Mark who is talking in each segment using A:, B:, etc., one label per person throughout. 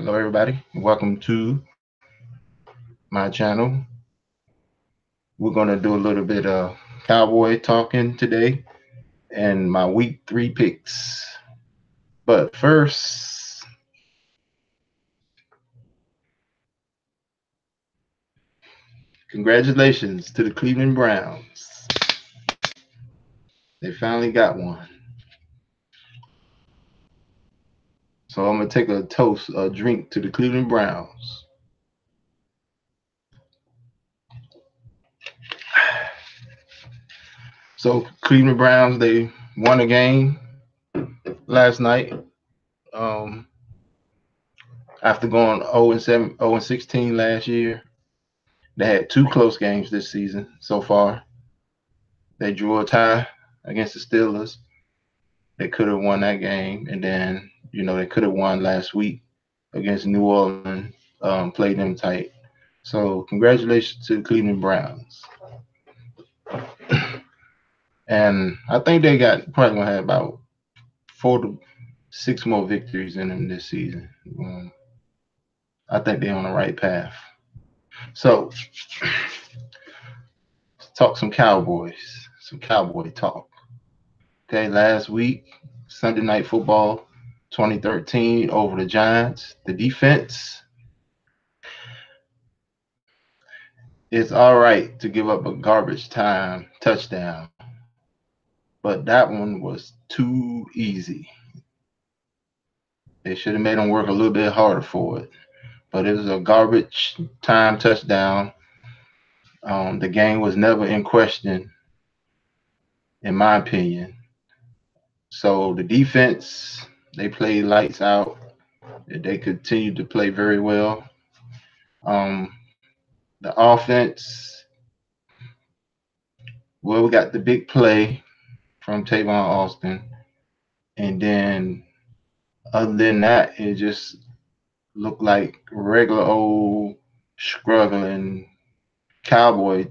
A: Hello, everybody. Welcome to my channel. We're going to do a little bit of cowboy talking today and my week 3 picks. But first, congratulations to the Cleveland Browns. They finally got one. So I'm going to take a toast, a drink to the Cleveland Browns. So, Cleveland Browns, they won a game last night. Um, After going 0 and 7, 0 and 16 last year. They had two close games this season so far. They drew a tie against the Steelers. They could have won that game, and then they could have won last week against New Orleans. Played them tight. So congratulations to the Cleveland Browns. And I think they got probably gonna have about 4 to 6 more victories in them this season. I think they're on the right path. So let's talk some Cowboys, some Cowboy talk. Okay, last week, Sunday Night Football 2013 over the Giants. The defense, it's all right to give up a garbage time touchdown, but that one was too easy. They should have made them work a little bit harder for it, but it was a garbage time touchdown. The game was never in question, in my opinion. So the defense, they played lights out. They continued to play very well. Um, the offense, well, we got the big play from Tavon Austin, and then other than that, it just looked like regular old struggling cowboy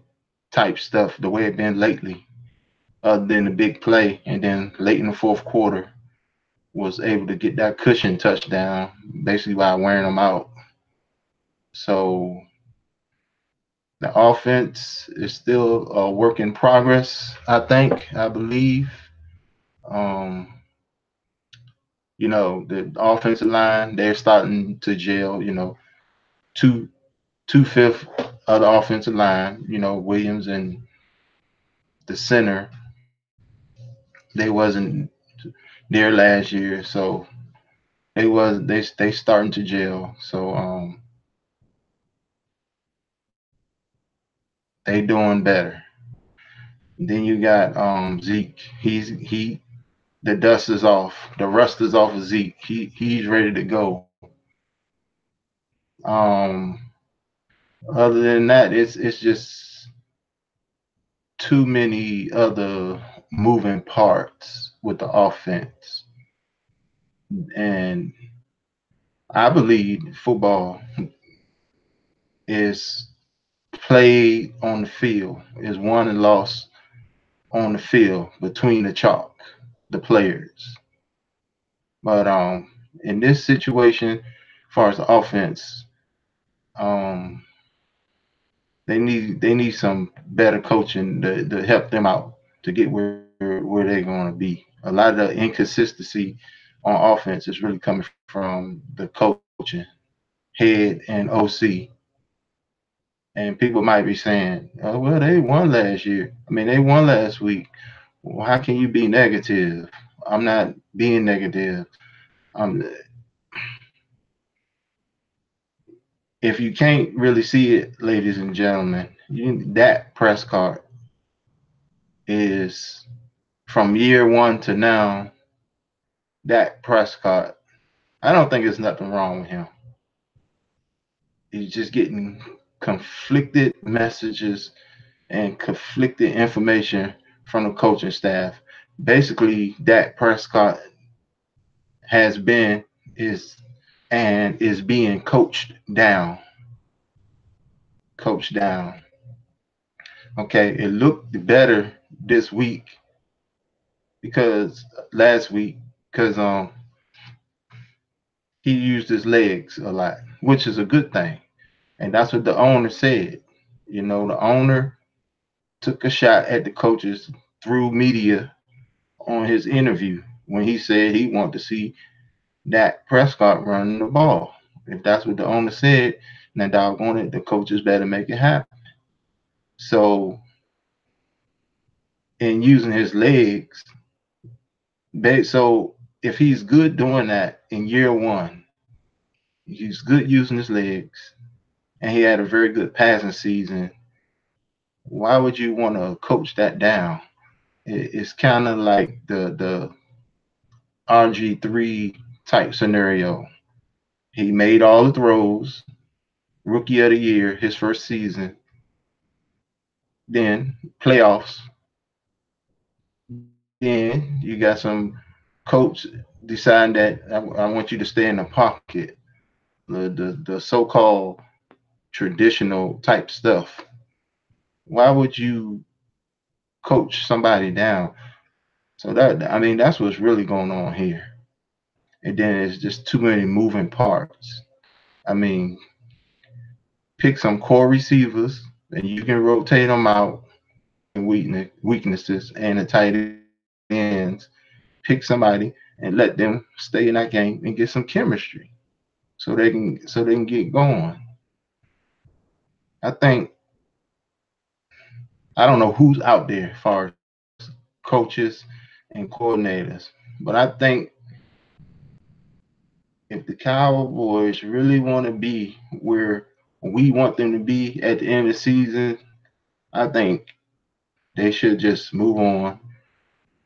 A: type stuff the way it been lately. Other than the big play, and then late in the fourth quarter was able to get that cushion touchdown, basically by wearing them out. So the offense is still a work in progress. I believe. Um, the offensive line, they're starting to gel. Two two fifth of the offensive line, Williams and the center, they wasn't there last year, so they starting to gel. So they doing better. Then you got Zeke. He the dust is off. The rust is off of Zeke. He's ready to go. Um Other than that, it's just too many other moving parts with the offense. And I believe football is played on the field, is won and lost on the field between the chalk, the players. But in this situation, as far as the offense, um, they need some better coaching to help them out to get where they're going to be. A lot of the inconsistency on offense is really coming from the coaching, head and OC. And people might be saying, "Oh, well, they won last year. I mean, they won last week. Well, how can you be negative?" I'm not being negative. Um, if you can't really see it, ladies and gentlemen, that Prescott is from year one to now. That Prescott, I don't think there's nothing wrong with him. He's just getting conflicted messages and conflicted information from the coaching staff. Basically, Dak Prescott has been is and is being coached down. Okay, it looked better this week because last week because he used his legs a lot, which is a good thing. And that's what the owner said. The owner took a shot at the coaches through media on his interview when he said he wanted to see Dak Prescott running the ball. If that's what the owner said, then doggone it, the coaches better make it happen. So, in using his legs, so if he's good doing that in year one, he's good using his legs, and he had a very good passing season. Why would you want to coach that down? It's kind of like the RG3 type scenario. He made all the throws, rookie of the year, his first season. Then playoffs. Then you got some coach deciding that I want you to stay in the pocket. The so-called traditional type stuff. Why would you coach somebody down? So that's what's really going on here. And then it's just too many moving parts. I mean, pick some core receivers and you can rotate them out and weaknesses and the tight ends. Pick somebody and let them stay in that game and get some chemistry so they can get going. I think I don't know who's out there as far as coaches and coordinators, but I think if the Cowboys really want to be where we want them to be at the end of the season, I think they should just move on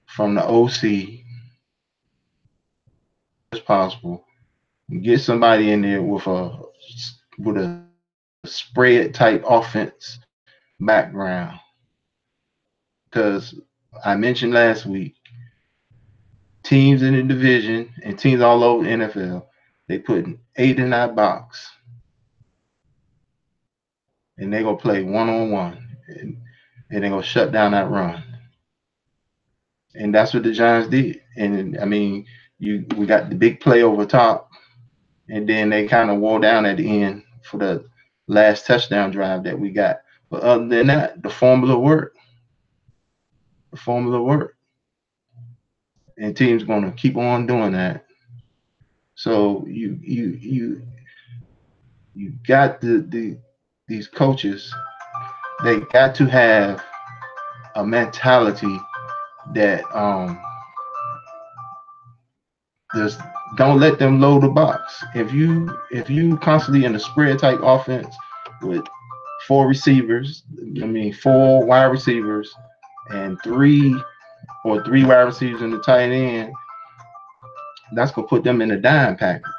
A: from the OC as possible. Get somebody in there with a spread type offense background. Because I mentioned last week, teams in the division and teams all over the NFL, they put 8 in that box and they're gonna play one on one and they're gonna shut down that run. And that's what the Giants did. And I mean, we got the big play over top, and then they kind of wore down at the end for the last touchdown drive that we got. But other than that, the formula worked. The formula worked, and teams gonna keep on doing that. So you got these coaches. They got to have a mentality that just don't let them load the box. If you constantly in a spread type offense with four receivers, I mean 4 wide receivers and three wide receivers in the tight end, that's gonna put them in a dime package.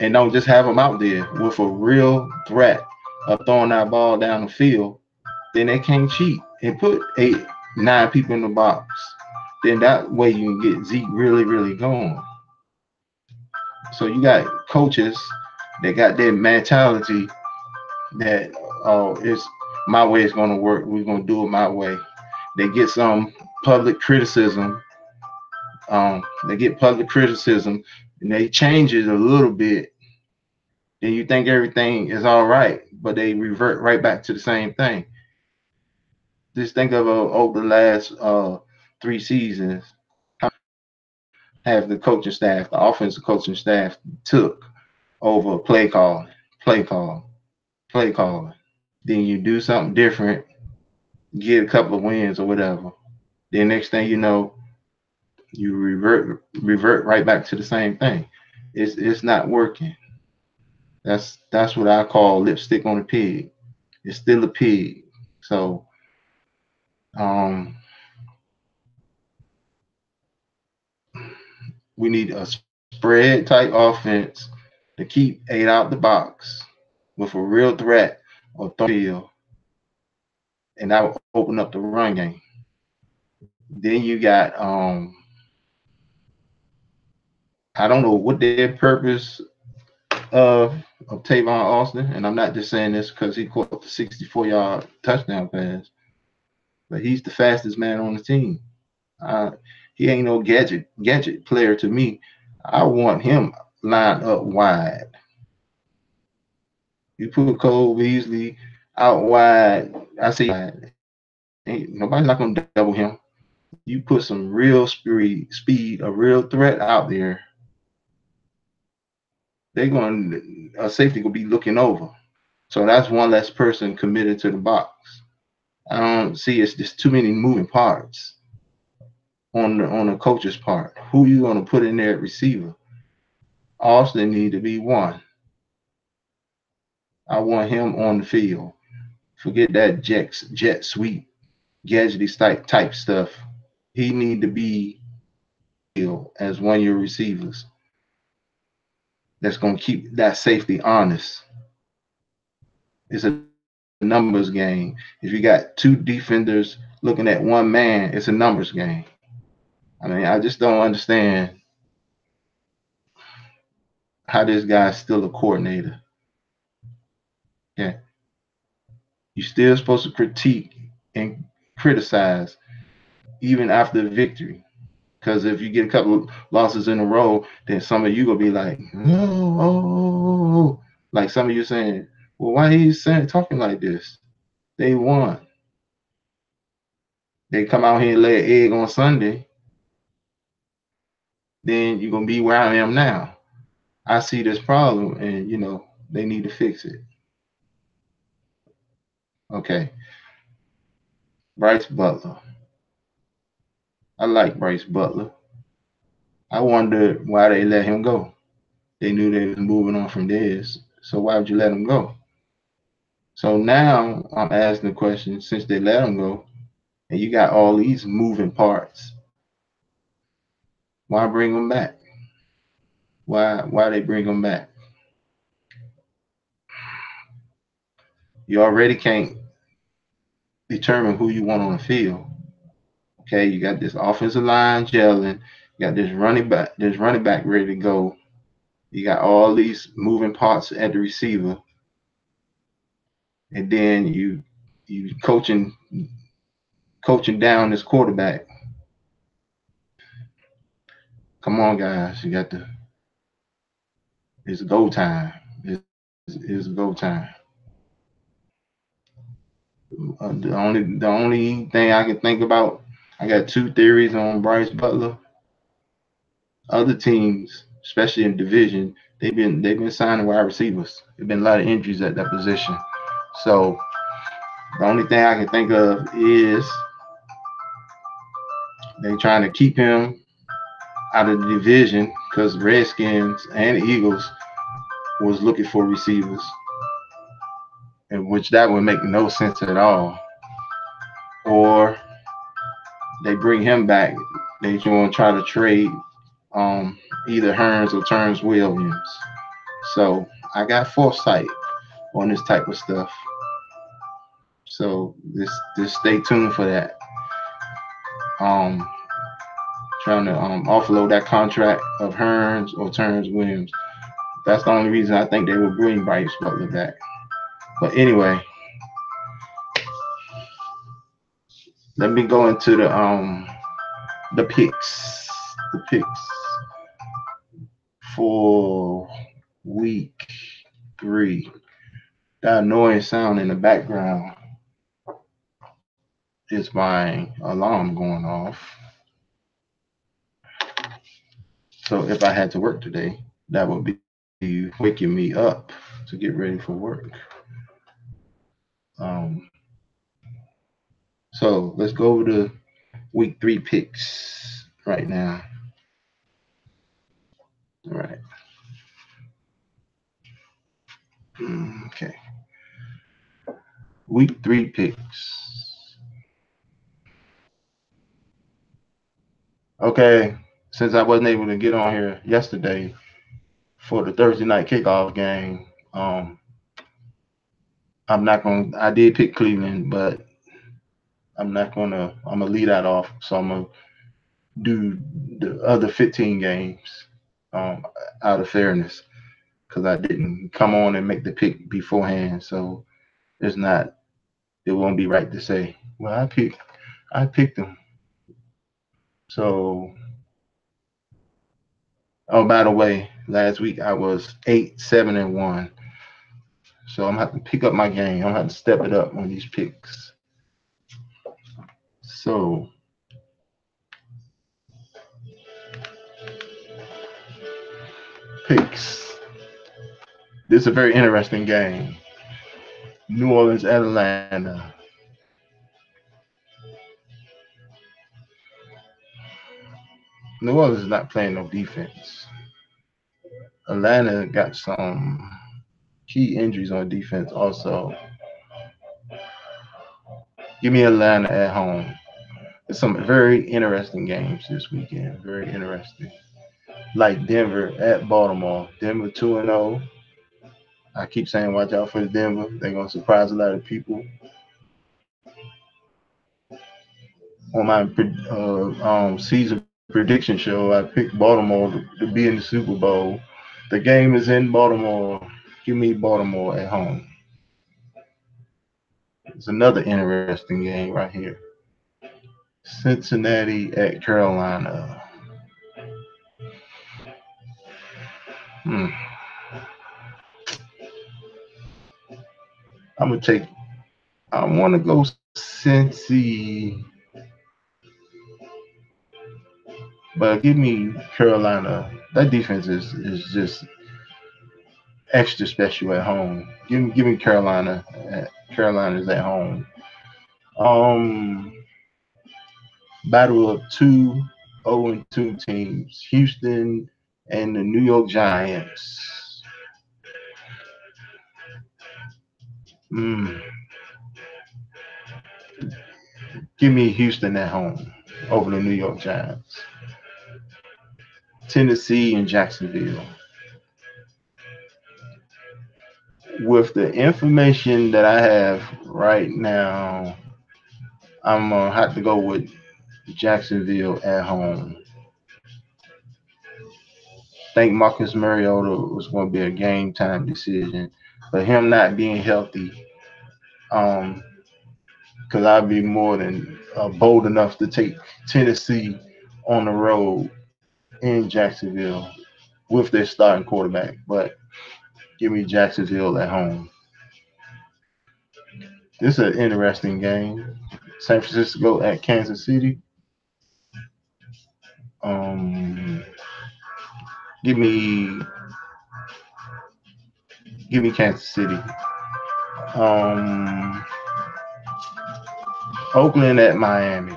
A: And don't just have them out there with a real threat of throwing that ball down the field. Then they can't cheat and put 8, 9 people in the box. Then that way you can get Zeke really, really going. So you got coaches that got that mentality that it's my way is going to work. We're going to do it my way. They get some public criticism. They get public criticism and they change it a little bit. Then you think everything is all right, but they revert right back to the same thing. Just think of over the last 3 seasons, have the coaching staff, the offensive coaching staff took over play calling, play calling, play calling. Then you do something different, get a couple of wins or whatever. Then next thing you know, you revert right back to the same thing. It's not working. That's what I call lipstick on a pig. It's still a pig. So um, we need a spread type offense to keep 8 out the box with a real threat or field, and that will open up the run game. Then you got I don't know what their purpose of Tavon Austin, and I'm not just saying this because he caught the 64-yard touchdown pass, but he's the fastest man on the team. Uh, he ain't no gadget player to me, I want him lined up wide. You put Cole Beasley out wide. I say wide. Ain't nobody's not gonna double him. You put some real speed, a real threat out there. They're going a safety will be looking over. So that's one less person committed to the box. I don't see it's just too many moving parts on the coach's part. Who you gonna put in there at receiver? Austin need to be one. I want him on the field. Forget that jet sweep, gadgety type stuff. He need to be as one of your receivers that's gonna keep that safety honest. It's a numbers game. If you got two defenders looking at one man, it's a numbers game. I mean, I just don't understand how this guy's still a coordinator. Yeah, you're still supposed to critique and criticize even after the victory. Because if you get a couple of losses in a row, then some of you gonna be like, oh, like some of you saying, well, why are you saying talking like this? They won. They come out here and lay an egg on Sunday, then you're gonna be where I am now. I see this problem, and they need to fix it. Okay, Bryce Butler. I like Bryce Butler. I wonder why they let him go. They knew they was moving on from theirs, so why would you let him go? So now I'm asking the question: since they let him go, and you got all these moving parts, why bring him back? Why they bring him back? You already can't determine who you want on the field. Okay, you got this offensive line gelling, you got this running back ready to go. You got all these moving parts at the receiver, and then you coaching down this quarterback. Come on, guys, you got to. It's go time. It's go time. The only thing I can think about, I got two theories on Bryce Butler. Other teams, especially in division, they've been signing wide receivers. There've been a lot of injuries at that position. So the only thing I can think of is they trying to keep him out of the division because Redskins and Eagles was looking for receivers, in which that would make no sense at all. Or they bring him back. They want to try to trade either Hearns or Turns Williams. So I got foresight on this type of stuff. So just stay tuned for that. Um, Trying to offload that contract of Hearns or Turns Williams. That's the only reason I think they will bring Bryce Butler back. But anyway, let me go into the picks. The picks for week 3. That annoying sound in the background is my alarm going off. So if I had to work today, that would be waking me up to get ready for work. Um, so let's go over the week 3 picks right now. All right. Okay. Week 3 picks. Okay. Since I wasn't able to get on here yesterday for the Thursday night kickoff game, I'm not going to, I did pick Cleveland, but I'm going to lead that off. So I'm going to do the other 15 games out of fairness because I didn't come on and make the pick beforehand. So it won't be right to say, well, I picked them. So Oh, by the way, last week I was 8-7-1. So I'm gonna have to pick up my game. I'm gonna have to step it up on these picks. So picks. This is a very interesting game. New Orleans, Atlanta. New Orleans is not playing no defense. Atlanta got some key injuries on defense also. Give me Atlanta at home. There's some very interesting games this weekend. Very interesting. Like Denver at Baltimore. Denver 2-0. I keep saying watch out for Denver. They're gonna surprise a lot of people. On my season prediction show, I picked Baltimore to be in the Super Bowl. The game is in Baltimore. Give me Baltimore at home. It's another interesting game right here. Cincinnati at Carolina. Hmm. I'm gonna take. I want to go Cincy, but give me Carolina. That defense is just extra special at home. Give me Carolina. Carolina's at home. Um, battle of two 0-2 teams, Houston and the New York Giants. Mm, give me Houston at home over the New York Giants. Tennessee and Jacksonville. With the information that I have right now, I'm gonna have to go with Jacksonville at home. I think Marcus Mariota was going to be a game time decision, but him not being healthy, um, because I'd be more than bold enough to take Tennessee on the road in Jacksonville with their starting quarterback. But give me Jacksonville at home. This is an interesting game. San Francisco at Kansas City. Um, give me give me Kansas City. Um, Oakland at Miami.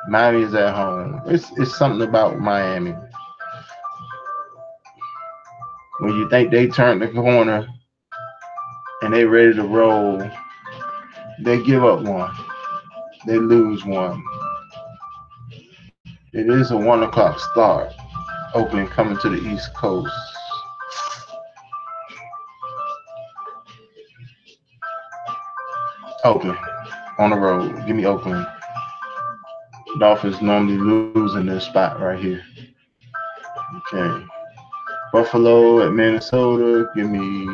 A: Miami is at home. It's something about Miami. When you think they turned the corner and they ready to roll, they give up one. They lose one. It is a 1 o'clock start. Oakland coming to the East Coast. Oakland on the road. Give me Oakland. Dolphins normally losing this spot right here. Okay. Buffalo at Minnesota. Give me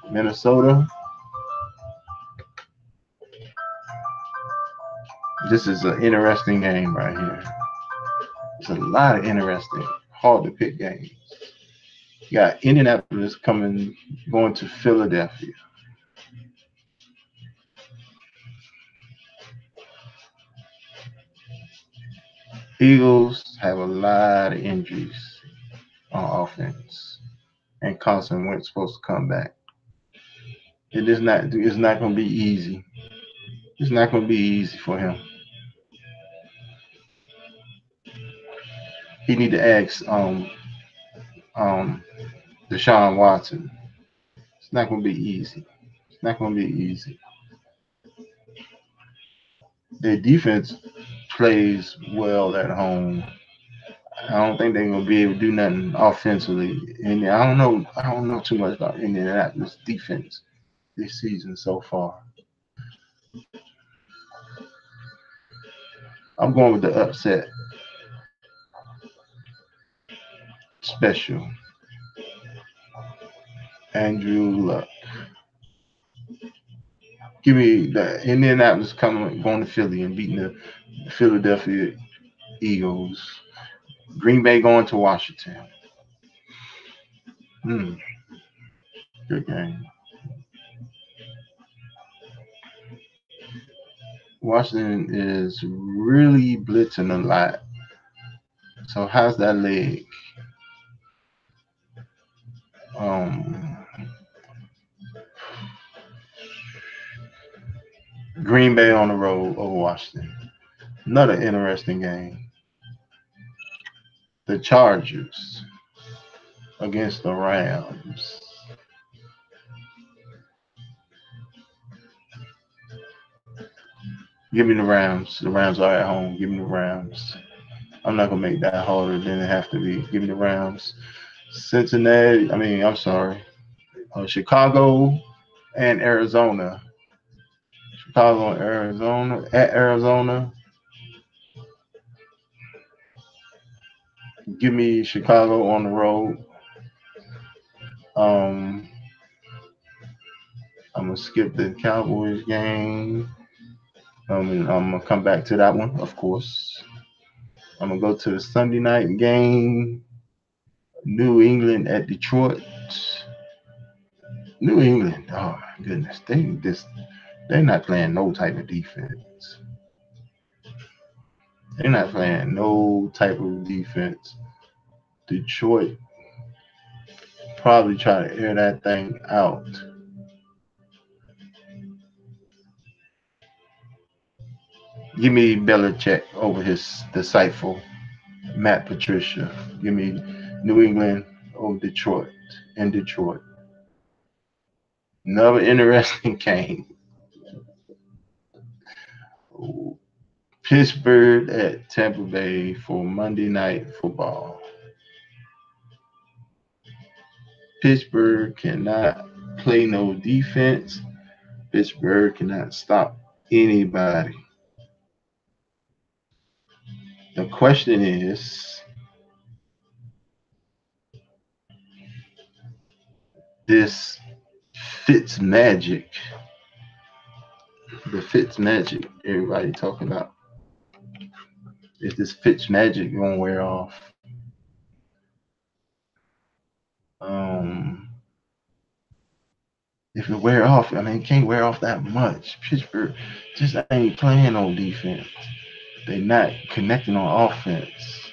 A: Minnesota. This is an interesting game right here. There's a lot of interesting, hard to pick games. You got Indianapolis coming, going to Philadelphia. Eagles have a lot of injuries on offense, and Carson Wentz supposed to come back. It is not. It's not going to be easy. It's not going to be easy for him. He need to ask um Deshaun Watson. It's not going to be easy. It's not going to be easy. Their defense plays well at home. I don't think they're gonna be able to do nothing offensively. And I don't know. I don't know too much about Indianapolis defense this season so far. I'm going with the upset special. Andrew Luck. Give me the Indianapolis coming going to Philly and beating the Philadelphia Eagles. Green Bay going to Washington. Hmm, good game. Washington is really blitzing a lot. So how's that leg? Um, Green Bay on the road over Washington. Another interesting game. The Chargers against the Rams. Give me the Rams. The Rams are at home. Give me the Rams. I'm not gonna make that harder than it have to be. Give me the Rams. Cincinnati. I mean, I'm sorry. Chicago and Arizona. Chicago and Arizona at Arizona. Give me Chicago on the road. Um, I'm gonna skip the Cowboys game. I'm gonna come back to that one, of course. I'm gonna go to the Sunday night game. New England at Detroit. New England. Oh my goodness, they're not playing no type of defense. They're not playing no type of defense. Detroit probably try to air that thing out. Give me Belichick over his disciple Matt Patricia. Give me New England over Detroit in Detroit. Another interesting game. Pittsburgh at Tampa Bay for Monday Night Football. Pittsburgh cannot play no defense. Pittsburgh cannot stop anybody. The question is this Fitz magic, the Fitz magic everybody talking about. Is this Fitz magic gonna wear off? Um, if it wear off, I mean, it can't wear off that much. Pittsburgh just ain't playing on defense. They not connecting on offense.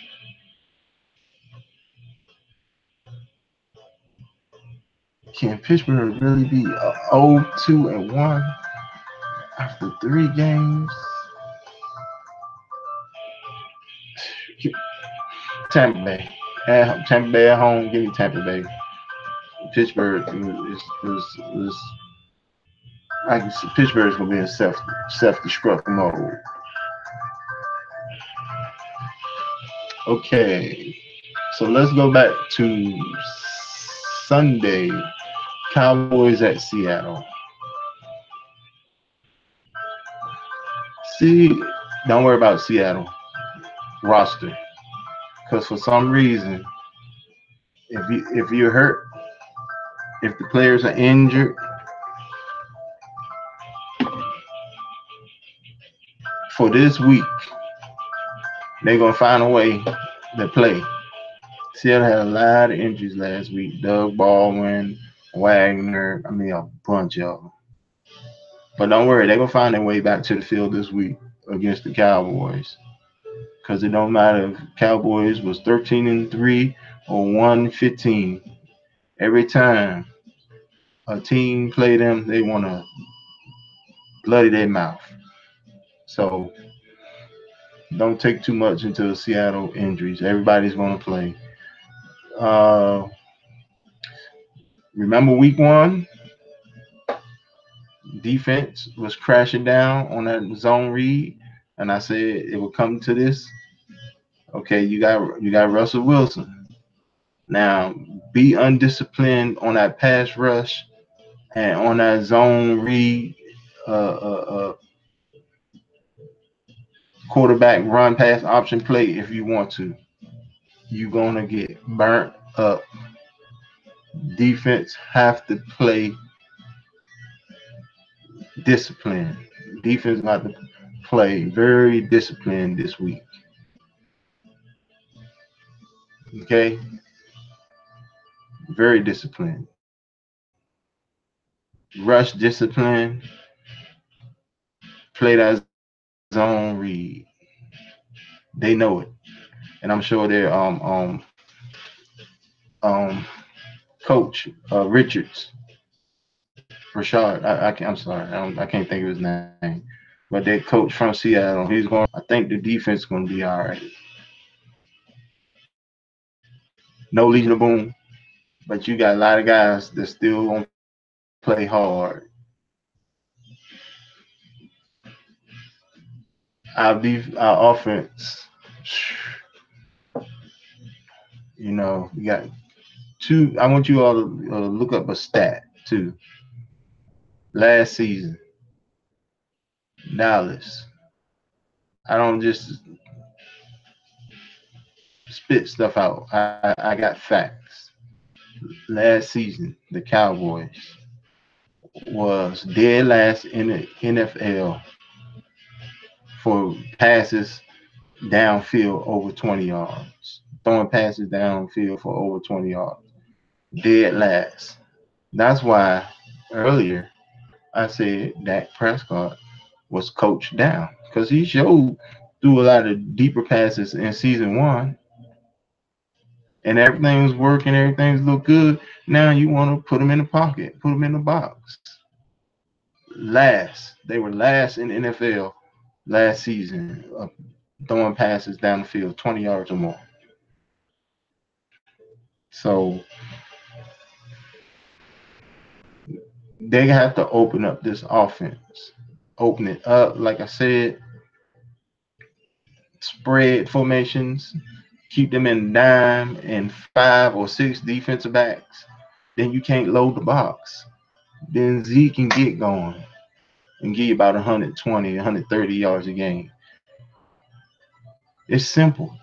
A: Can Pittsburgh really be 0-2-1 after 3 games? Tampa Bay. Tampa Bay at home. Give me Tampa Bay. Pittsburgh is I can see Pittsburgh's gonna be in self destruct mode. Okay, so let's go back to Sunday. Cowboys at Seattle. See, don't worry about Seattle roster because for some reason, if you're hurt, if the players are injured, for this week, they're gonna find a way to play. Seattle had a lot of injuries last week. Doug Baldwin, Wagner, I mean a bunch of them. But don't worry, they're gonna find their way back to the field this week against the Cowboys. Because it don't matter if Cowboys was 13-3 or 1-15. Every time a team play them, they wanna bloody their mouth. So don't take too much into the Seattle injuries. Everybody's gonna play. Uh, remember week one, defense was crashing down on that zone read, and I said it would come to this. Okay, you got Russell Wilson. Now be undisciplined on that pass rush and on that zone read, quarterback run pass option play if you want to. You're gonna get burnt up. Defense have to play disciplined. Defense got to play very disciplined this week. Okay, very disciplined. Rush discipline, play that zone read. They know it, and I'm sure their um coach Richards Rashard. I'm sorry, I can't think of his name, but their coach from Seattle. He's going. I think the defense is going to be all right. No Legion of Boom, but you got a lot of guys that still going to play hard. Our offense, you got two. I want you all to look up a stat too. Last season, Dallas. I don't just spit stuff out. I got facts. Last season, the Cowboys was dead last in the NFL for passes downfield over 20 yards. Throwing passes downfield for over 20 yards. Dead last. That's why earlier I said Dak Prescott was coached down because he showed through a lot of deeper passes in season one and everything's working, everything's look good. Now you want to put them in the pocket, put them in the box. They were last in the NFL last season of throwing passes down the field, 20 yards or more. So they have to open up this offense, open it up. Like I said, spread formations, keep them in dime and 5 or 6 defensive backs. Then you can't load the box. Then Z can get going and give you about 120, 130 yards a game. It's simple.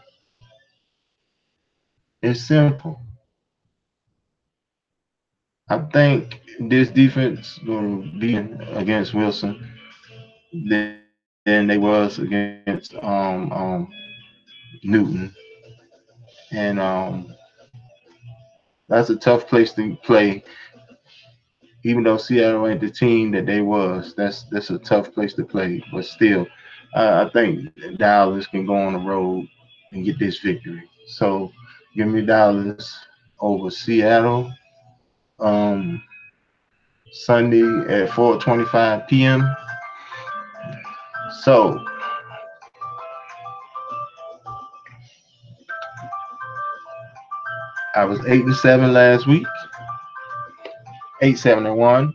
A: It's simple. I think this defense will be against Wilson than they was against Newton, and that's a tough place to play. Even though Seattle ain't the team that they was, that's a tough place to play. But still, I think Dallas can go on the road and get this victory. So give me Dallas over Seattle. Um, Sunday at 4:25 p.m. So I was 8-7 last week, 8-7-1.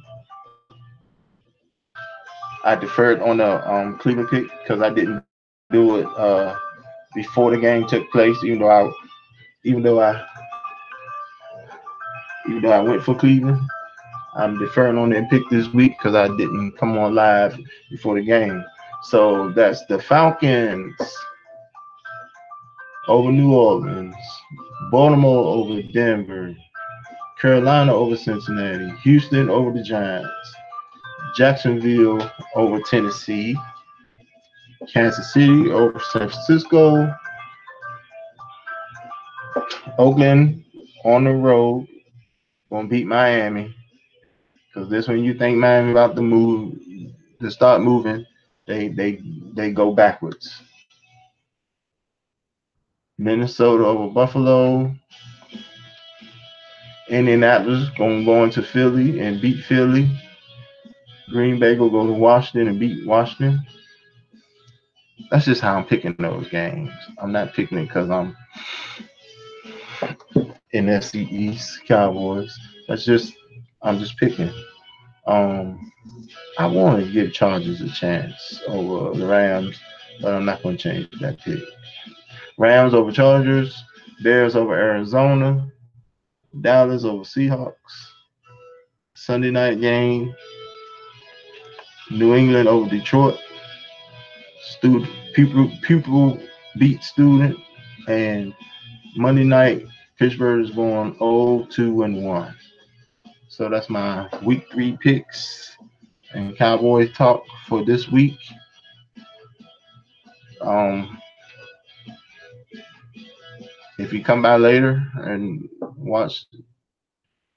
A: I deferred on the Cleveland pick because I didn't do it before the game took place. Even though I even though I went for Cleveland, I'm deferring on that pick this week because I didn't come on live before the game. So that's the Falcons over New Orleans, Baltimore over Denver, Carolina over Cincinnati, Houston over the Giants, Jacksonville over Tennessee, Kansas City over San Francisco, Oakland on the road gonna beat Miami because this when you think Miami about to move to start moving, they go backwards. Minnesota over Buffalo, Indianapolis gonna go into Philly and beat Philly. Green Bay will go to Washington and beat Washington. That's just how I'm picking those games. I'm not picking it because I'm NFC East Cowboys. That's just I'm just picking. Um, I want to give Chargers a chance over the Rams, but I'm not going to change that pick. Rams over Chargers, Bears over Arizona, Dallas over Seahawks. Sunday night game, New England over Detroit. Pupil beat student, and Monday night Pittsburgh is going 0-2-1. So that's my week 3 picks and Cowboys talk for this week. Um, If you come by later and watch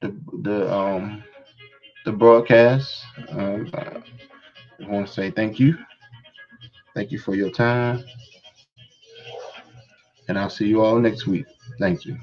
A: the the um the broadcast, I want to say thank you. Thank you for your time, and I'll see you all next week. Thank you.